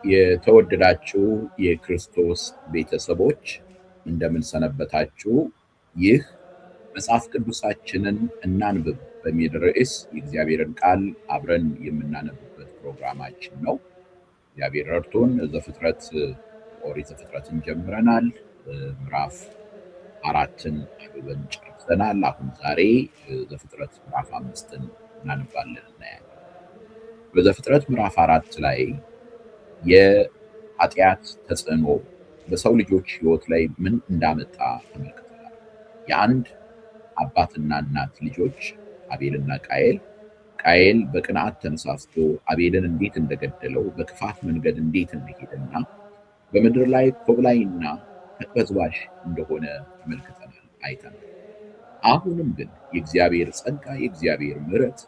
የተወደዳችሁ የክርስቶስ ቤተሰቦች እንደምን ሰነበታችሁ? ይህ መጽሐፍ ቅዱሳችንን እናንብብ በሚል ርዕስ የእግዚአብሔርን ቃል አብረን የምናነብበት ፕሮግራማችን ነው። እግዚአብሔር ረድቶን ኦሪት ዘፍጥረትን ጀምረናል። ምዕራፍ 4ን አንብበን ጨርሰናል። አሁን ዛሬ ዘፍጥረት ምዕራፍ 5ን እናነባለን እናያለን። በዘፍጥረት ምዕራፍ 4 ላይ የኃጢአት ተጽዕኖ በሰው ልጆች ሕይወት ላይ ምን እንዳመጣ ተመልክተናል። የአንድ አባትና እናት ልጆች አቤልና ቃየል በቅንዓት ተነሳስቶ አቤልን እንዴት እንደገደለው፣ በክፋት መንገድ እንዴት እንደሄደና በምድር ላይ ኮብላይና ተቅበዝባዥ እንደሆነ ተመልክተናል፣ አይተናል። አሁንም ግን የእግዚአብሔር ጸጋ፣ የእግዚአብሔር ምሕረት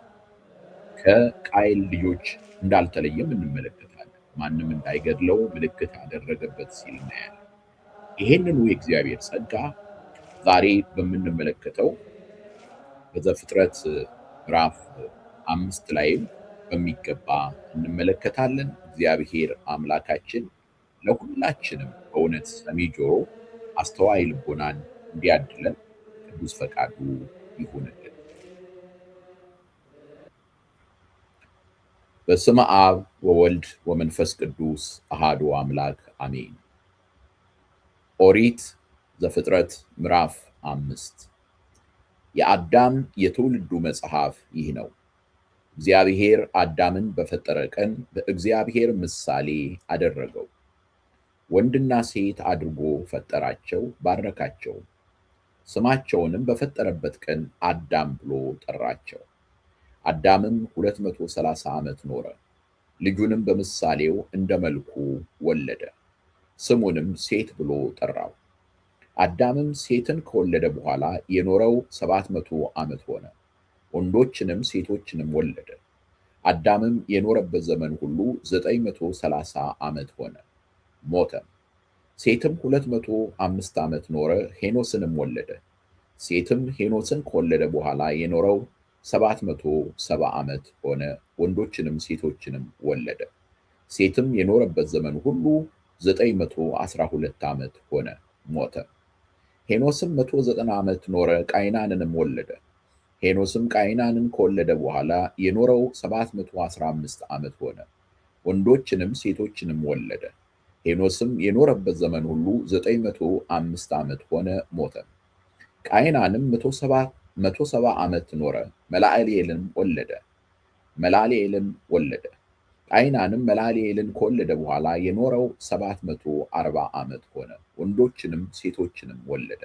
ከቃየል ልጆች እንዳልተለየም እንመለከታለን። ማንም እንዳይገድለው ምልክት አደረገበት ሲል እናያለን። ይሄንኑ የእግዚአብሔር ጸጋ ዛሬ በምንመለከተው በዘፍጥረት ምዕራፍ 5 ላይም በሚገባ እንመለከታለን። እግዚአብሔር አምላካችን ለሁላችንም በእውነት ሰሚ ጆሮ፣ አስተዋይ ልቦናን እንዲያድለን ቅዱስ ፈቃዱ ይሁንልን። በስመ አብ ወወልድ ወመንፈስ ቅዱስ አሃዱ አምላክ አሜን። ኦሪት ዘፍጥረት ምዕራፍ 5 የአዳም የትውልዱ መጽሐፍ ይህ ነው። እግዚአብሔር አዳምን በፈጠረ ቀን በእግዚአብሔር ምሳሌ አደረገው፣ ወንድና ሴት አድርጎ ፈጠራቸው፣ ባረካቸው። ስማቸውንም በፈጠረበት ቀን አዳም ብሎ ጠራቸው። አዳምም 230 ዓመት ኖረ፣ ልጁንም በምሳሌው እንደ መልኩ ወለደ፣ ስሙንም ሴት ብሎ ጠራው። አዳምም ሴትን ከወለደ በኋላ የኖረው 700 ዓመት ሆነ፣ ወንዶችንም ሴቶችንም ወለደ። አዳምም የኖረበት ዘመን ሁሉ 930 ዓመት ሆነ፣ ሞተም። ሴትም 205 ዓመት ኖረ፣ ሄኖስንም ወለደ። ሴትም ሄኖስን ከወለደ በኋላ የኖረው 770 ዓመት ሆነ፣ ወንዶችንም ሴቶችንም ወለደ። ሴትም የኖረበት ዘመን ሁሉ 912 ዓመት ሆነ፣ ሞተ። ሄኖስም 190 ዓመት ኖረ፣ ቃይናንንም ወለደ። ሄኖስም ቃይናንን ከወለደ በኋላ የኖረው 715 ዓመት ሆነ፣ ወንዶችንም ሴቶችንም ወለደ። ሄኖስም የኖረበት ዘመን ሁሉ 905 ዓመት ሆነ፣ ሞተ። ቃይናንም 170 ዓመት ኖረ፣ መላልኤልን ወለደ። ቃይናንም መላልኤልን ከወለደ በኋላ የኖረው 740 ዓመት ሆነ፣ ወንዶችንም ሴቶችንም ወለደ።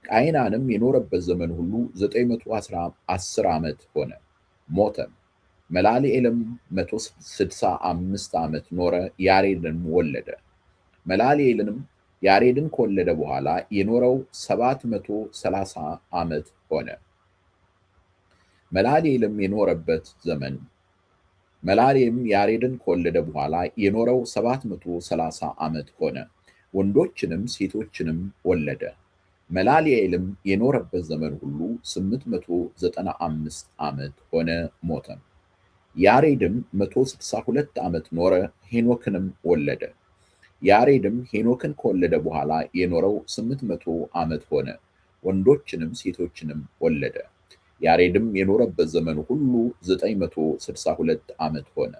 ቃይናንም የኖረበት ዘመን ሁሉ 910 ዓመት ሆነ፣ ሞተም። መላልኤልም 165 ዓመት ኖረ፣ ያሬድንም ወለደ። መላልኤልንም ያሬድን ከወለደ በኋላ የኖረው 730 ዓመት ሆነ። መላልኤልም ያሬድን ከወለደ በኋላ የኖረው 730 ዓመት ሆነ፣ ወንዶችንም ሴቶችንም ወለደ። መላልኤልም የኖረበት ዘመን ሁሉ 895 ዓመት ሆነ፣ ሞተም። ያሬድም 162 ዓመት ኖረ፣ ሄኖክንም ወለደ። ያሬድም ሄኖክን ከወለደ በኋላ የኖረው 800 ዓመት ሆነ፣ ወንዶችንም ሴቶችንም ወለደ። ያሬድም የኖረበት ዘመን ሁሉ 962 ዓመት ሆነ፣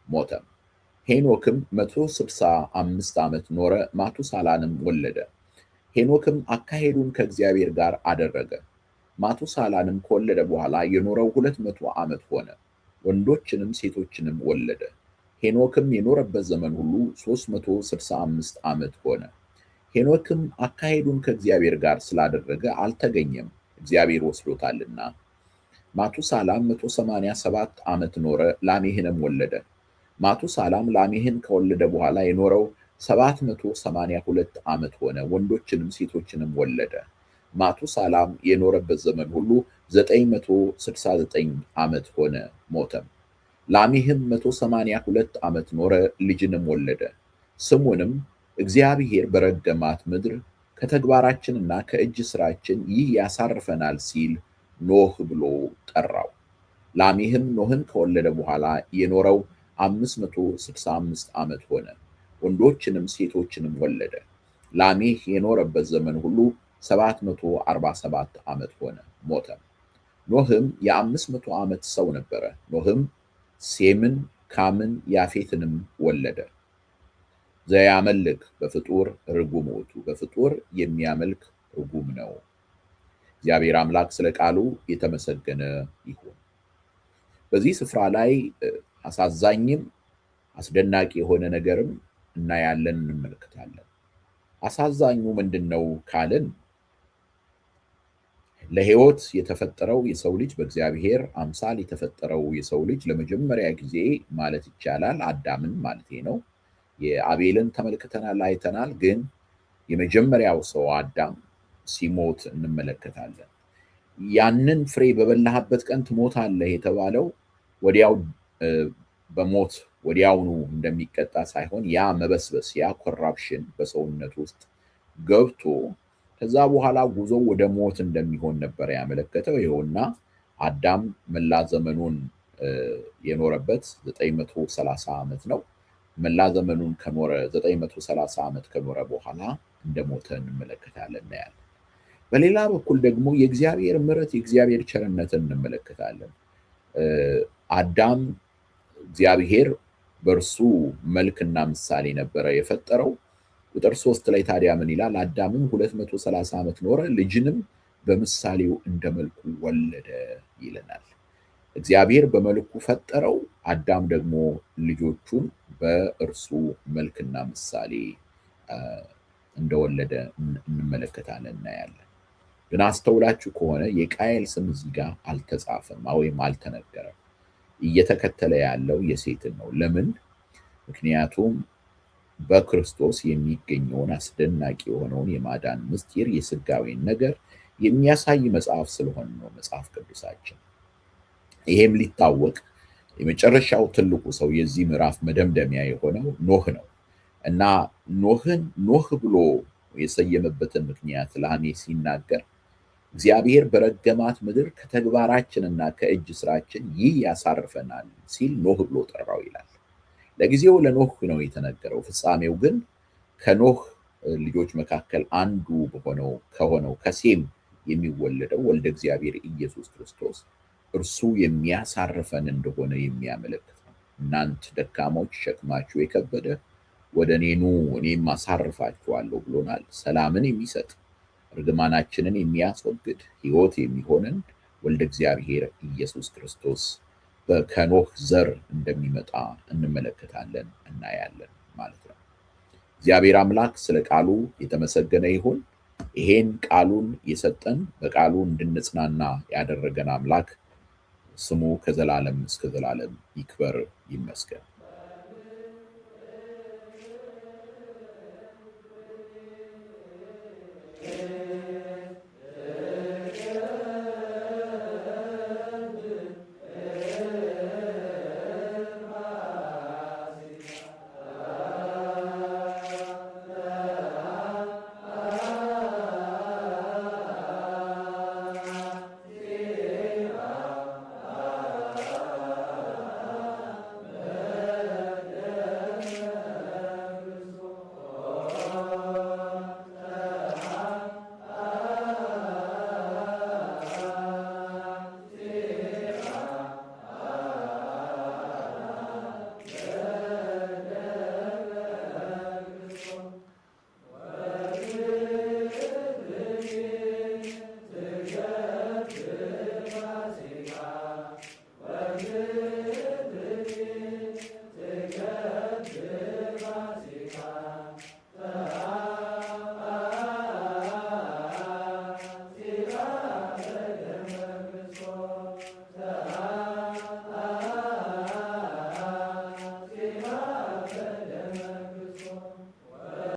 ሞተም። ሄኖክም 165 ዓመት ኖረ፣ ማቱሳላንም ወለደ። ሄኖክም አካሄዱን ከእግዚአብሔር ጋር አደረገ። ማቱሳላንም ከወለደ በኋላ የኖረው 200 ዓመት ሆነ፣ ወንዶችንም ሴቶችንም ወለደ። ሄኖክም የኖረበት ዘመን ሁሉ 365 ዓመት ሆነ። ሄኖክም አካሄዱን ከእግዚአብሔር ጋር ስላደረገ አልተገኘም፣ እግዚአብሔር ወስዶታልና። ማቱሳላም 187 ዓመት ኖረ፣ ላሜህንም ወለደ። ማቱሳላም ላሜህን ከወለደ በኋላ የኖረው 782 ዓመት ሆነ፣ ወንዶችንም ሴቶችንም ወለደ። ማቱሳላም የኖረበት ዘመን ሁሉ 969 ዓመት ሆነ፣ ሞተም። ላሜህም 182 ዓመት ኖረ፣ ልጅንም ወለደ። ስሙንም እግዚአብሔር በረገማት ምድር ከተግባራችንና ከእጅ ሥራችን ይህ ያሳርፈናል ሲል ኖህ ብሎ ጠራው። ላሜህም ኖህን ከወለደ በኋላ የኖረው 565 ዓመት ሆነ፣ ወንዶችንም ሴቶችንም ወለደ። ላሜህ የኖረበት ዘመን ሁሉ 747 ዓመት ሆነ፣ ሞተም። ኖህም የ500 ዓመት ሰው ነበረ። ኖህም ሴምን፣ ካምን፣ ያፌትንም ወለደ። ዘያመልክ በፍጡር ርጉም ውእቱ፣ በፍጡር የሚያመልክ ርጉም ነው። እግዚአብሔር አምላክ ስለ ቃሉ የተመሰገነ ይሁን። በዚህ ስፍራ ላይ አሳዛኝም አስደናቂ የሆነ ነገርም እናያለን፣ እንመለከታለን። አሳዛኙ ምንድነው ካልን ለሕይወት የተፈጠረው የሰው ልጅ በእግዚአብሔር አምሳል የተፈጠረው የሰው ልጅ ለመጀመሪያ ጊዜ ማለት ይቻላል አዳምን ማለቴ ነው። የአቤልን ተመልክተናል፣ አይተናል። ግን የመጀመሪያው ሰው አዳም ሲሞት እንመለከታለን። ያንን ፍሬ በበላህበት ቀን ትሞታለህ የተባለው ወዲያው በሞት ወዲያውኑ እንደሚቀጣ ሳይሆን ያ መበስበስ ያ ኮራፕሽን በሰውነት ውስጥ ገብቶ ከዛ በኋላ ጉዞ ወደ ሞት እንደሚሆን ነበር ያመለከተው። ይኸውና አዳም መላ ዘመኑን የኖረበት 930 ዓመት ነው። መላ ዘመኑን ከኖረ 930 ዓመት ከኖረ በኋላ እንደሞተ እንመለከታለን እናያለን። በሌላ በኩል ደግሞ የእግዚአብሔር ምሕረት የእግዚአብሔር ቸርነትን እንመለከታለን። አዳም እግዚአብሔር በእርሱ መልክና ምሳሌ ነበረ የፈጠረው። ቁጥር 3 ላይ ታዲያ ምን ይላል? አዳምም 230 ዓመት ኖረ፣ ልጅንም በምሳሌው እንደ መልኩ ወለደ ይለናል። እግዚአብሔር በመልኩ ፈጠረው፣ አዳም ደግሞ ልጆቹን በእርሱ መልክና ምሳሌ እንደወለደ እንመለከታለን እናያለን። ግን አስተውላችሁ ከሆነ የቃየል ስም እዚህ ጋር አልተጻፈም ወይም አልተነገረም። እየተከተለ ያለው የሴትን ነው። ለምን? ምክንያቱም በክርስቶስ የሚገኘውን አስደናቂ የሆነውን የማዳን ምስጢር የሥጋዌን ነገር የሚያሳይ መጽሐፍ ስለሆነ ነው መጽሐፍ ቅዱሳችን። ይሄም ሊታወቅ የመጨረሻው ትልቁ ሰው የዚህ ምዕራፍ መደምደሚያ የሆነው ኖህ ነው እና ኖህን ኖህ ብሎ የሰየመበትን ምክንያት ላሜ ሲናገር እግዚአብሔር በረገማት ምድር ከተግባራችንና ከእጅ ስራችን ይህ ያሳርፈናል ሲል ኖህ ብሎ ጠራው ይላል። ለጊዜው ለኖህ ነው የተነገረው። ፍጻሜው ግን ከኖህ ልጆች መካከል አንዱ ከሆነው ከሴም የሚወለደው ወልደ እግዚአብሔር ኢየሱስ ክርስቶስ እርሱ የሚያሳርፈን እንደሆነ የሚያመለክት ነው። እናንት ደካሞች ሸክማችሁ የከበደ ወደ እኔ ኑ እኔም አሳርፋችኋለሁ ብሎናል። ሰላምን የሚሰጥ እርግማናችንን የሚያስወግድ ሕይወት የሚሆንን ወልደ እግዚአብሔር ኢየሱስ ክርስቶስ ከኖህ ዘር እንደሚመጣ እንመለከታለን እናያለን ማለት ነው። እግዚአብሔር አምላክ ስለ ቃሉ የተመሰገነ ይሁን። ይሄን ቃሉን የሰጠን በቃሉ እንድንጽናና ያደረገን አምላክ ስሙ ከዘላለም እስከ ዘላለም ይክበር ይመስገን።